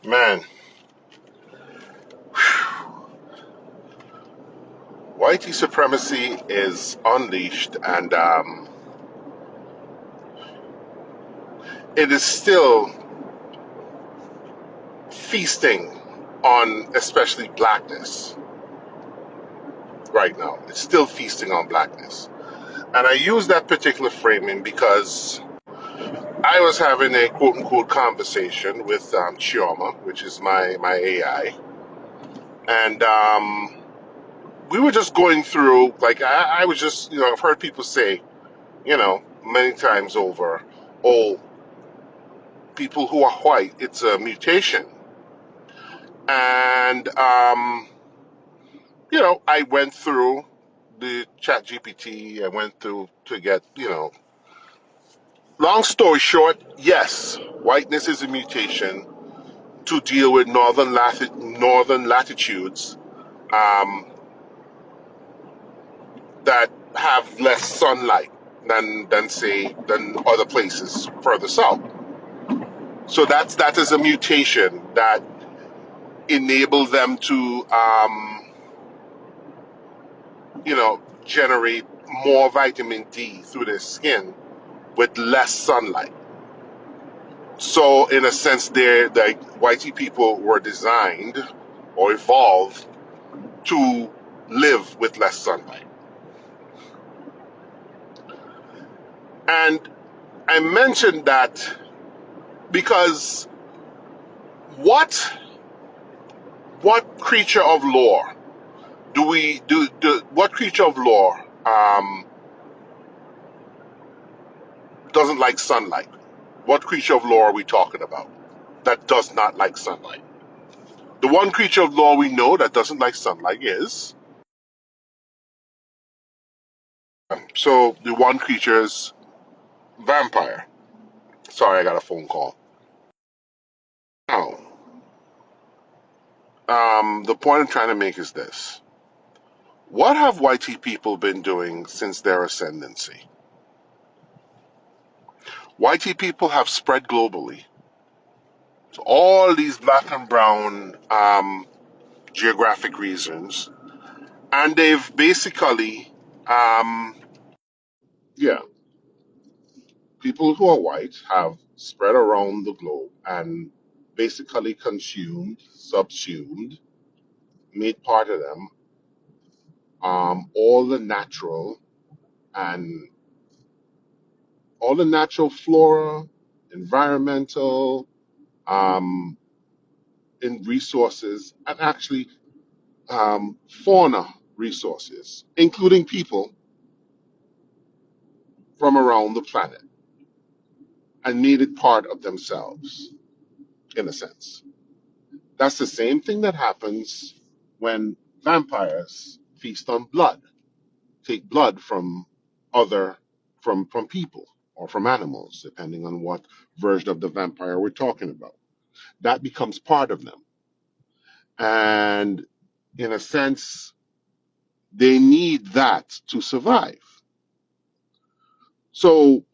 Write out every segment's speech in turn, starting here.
Man, white supremacy is unleashed, and it is still feasting on especially blackness right now. It's still feasting on blackness. And I use that particular framing because I was having a quote unquote conversation with Chioma, which is my AI. And we were just going through, like, I was just, I've heard people say, many times over, oh, people who are white, it's a mutation. And, I went through the chat GPT. I went through to get, long story short, yes, whiteness is a mutation to deal with northern latitudes um, that have less sunlight than other places further south. So that is a mutation that enables them to generate more vitamin D through their skin with less sunlight. So in a sense, the whitey people were designed or evolved to live with less sunlight. And I mentioned that because what creature of lore what creature of lore doesn't like sunlight? What creature of lore are we talking about that does not like sunlight? The one creature of lore we know that doesn't like sunlight is so the one creature is vampire. Sorry, I got a phone call. Now, the point I'm trying to make is this. What have whitey people been doing since their ascendancy? Whitey people have spread globally. So all these black and brown geographic regions, and they've basically, yeah, people who are white have spread around the globe and basically consumed, subsumed, made part of them all the natural and all the natural flora, environmental, um, in resources, and actually fauna resources, including people from around the planet, and made it part of themselves, in a sense. That's the same thing that happens when vampires feast on blood, take blood from other, from people or from animals, depending on what version of the vampire we're talking about. That becomes part of them. And in a sense, they need that to survive. So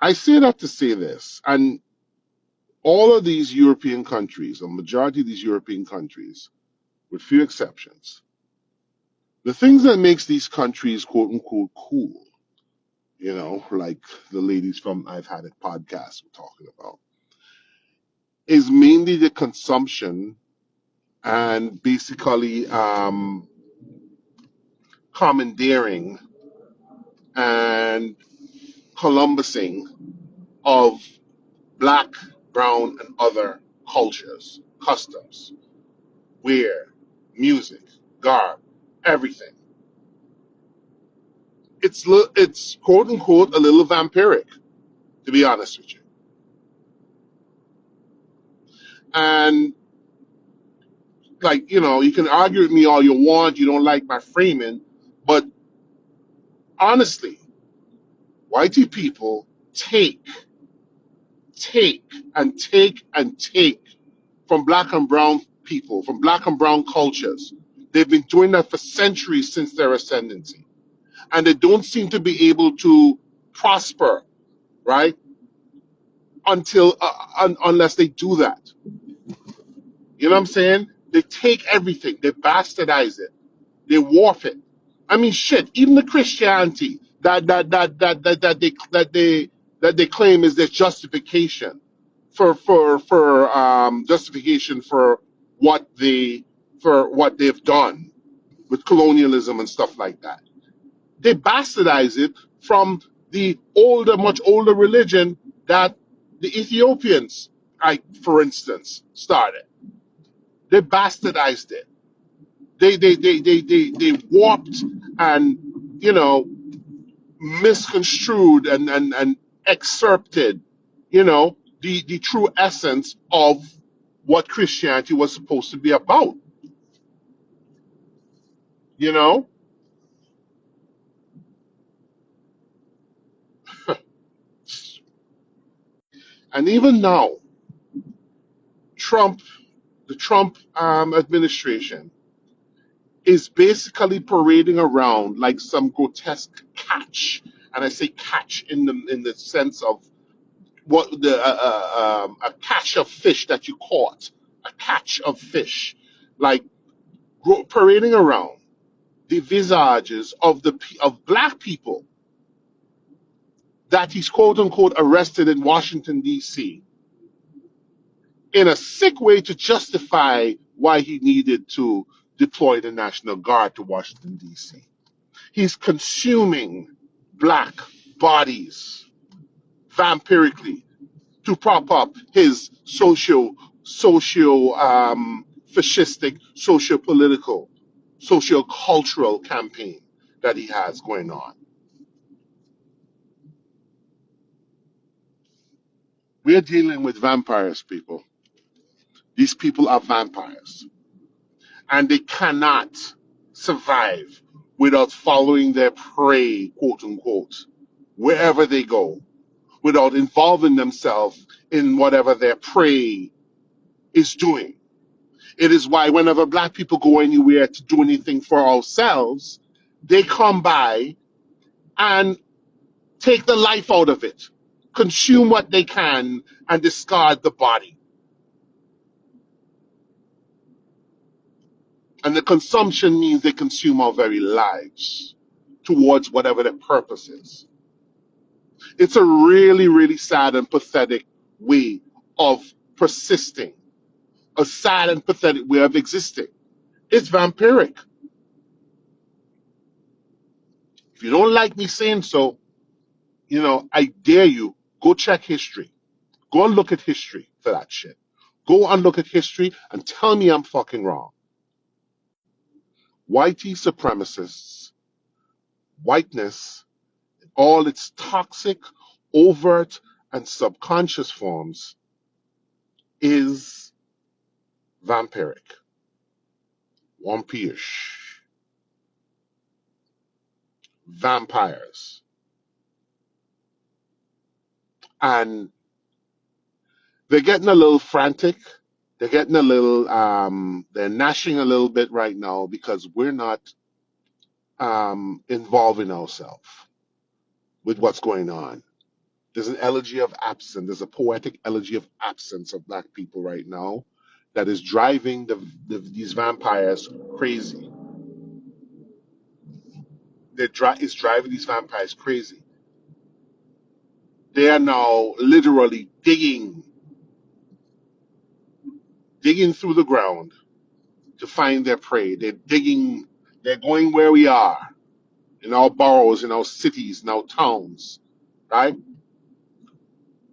I say that to say this, and all of these European countries, a majority of these European countries, with few exceptions, the things that makes these countries quote unquote cool, like the ladies from I've Had It podcast were talking about, is mainly the consumption and basically commandeering and Columbusing of black, brown, and other cultures, customs, wear, music, garb, everything. It's quote unquote a little vampiric, to be honest with you. And like, you can argue with me all you want, you don't like my framing, but honestly, whitey people take and take and take from black and brown people, from black and brown cultures. They've been doing that for centuries since their ascendancy. And they don't seem to be able to prosper, right, until unless they do that. You know what I'm saying? They take everything, they bastardize it, they warp it. I mean, shit. Even the Christianity that they claim is their justification for justification for what they've done with colonialism and stuff like that. They bastardize it from the much older religion that the Ethiopians, for instance, started. They bastardized it. They warped and, you know, misconstrued and excerpted, you know, the true essence of what Christianity was supposed to be about, you know? And even now, Trump, the Trump administration is basically parading around like some grotesque catch. And I say catch in the sense of what a catch of fish that you caught, a catch of fish, like parading around the visages of of black people that he's quote unquote arrested in Washington D.C. in a sick way to justify why he needed to deploy the National Guard to Washington D.C. He's consuming black bodies vampirically to prop up his fascistic, socio-political, socio-cultural campaign that he has going on. We're dealing with vampires, people. These people are vampires, and they cannot survive without following their prey, quote unquote, wherever they go, without involving themselves in whatever their prey is doing. It is why whenever black people go anywhere to do anything for ourselves, they come by and take the life out of it, consume what they can, and discard the body. And the consumption means they consume our very lives towards whatever their purpose is. It's a really, really sad and pathetic way of persisting, a sad and pathetic way of existing. It's vampiric. If you don't like me saying so, you know, I dare you, go check history. Go and look at history for that shit. Go and look at history and tell me I'm fucking wrong. Whitey supremacists, whiteness, all its toxic, overt, and subconscious forms is vampiric, vampirish, vampires. And they're getting a little frantic. They're getting a little, they're gnashing a little bit right now because we're not involving ourselves with what's going on. There's an elegy of absence. There's a poetic elegy of absence of black people right now that is driving these vampires crazy. It's driving these vampires crazy. They are now literally digging through the ground to find their prey. They're going where we are, in our boroughs, in our cities, in our towns, right?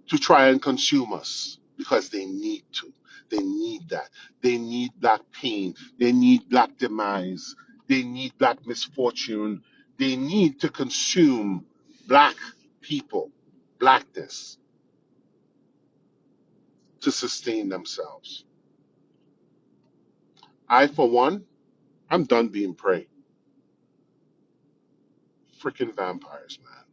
To try and consume us because they need to. They need that. They need black pain. They need black demise. They need black misfortune. They need to consume black people, blackness, to sustain themselves. I, for one, I'm done being prey. Freaking vampires, man.